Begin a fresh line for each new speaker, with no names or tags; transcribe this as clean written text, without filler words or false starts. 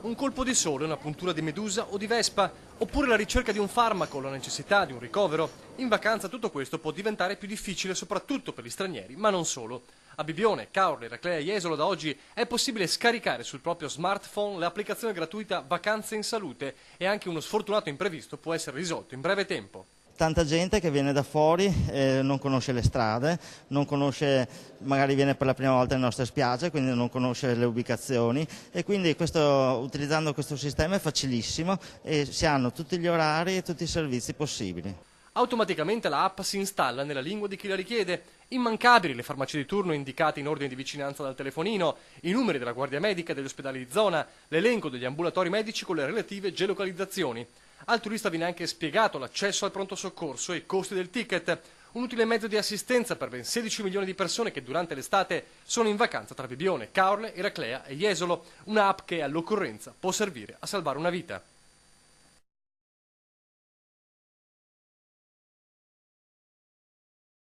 Un colpo di sole, una puntura di medusa o di vespa, oppure la ricerca di un farmaco, la necessità di un ricovero. In vacanza tutto questo può diventare più difficile soprattutto per gli stranieri, ma non solo. A Bibione, Caorle, Eraclea e Jesolo da oggi è possibile scaricare sul proprio smartphone l'applicazione gratuita Vacanze in Salute e anche uno sfortunato imprevisto può essere risolto in breve tempo.
Tanta gente che viene da fuori, non conosce le strade, non conosce, magari viene per la prima volta nelle nostre spiagge, quindi non conosce le ubicazioni e quindi utilizzando questo sistema è facilissimo e si hanno tutti gli orari e tutti i servizi possibili.
Automaticamente la app si installa nella lingua di chi la richiede. Immancabili le farmacie di turno indicate in ordine di vicinanza dal telefonino, i numeri della guardia medica e degli ospedali di zona, l'elenco degli ambulatori medici con le relative geolocalizzazioni. Al turista viene anche spiegato l'accesso al pronto soccorso e i costi del ticket, un utile mezzo di assistenza per ben 16 milioni di persone che durante l'estate sono in vacanza tra Bibione, Caorle, Eraclea e Jesolo, una app che all'occorrenza può servire a salvare una vita.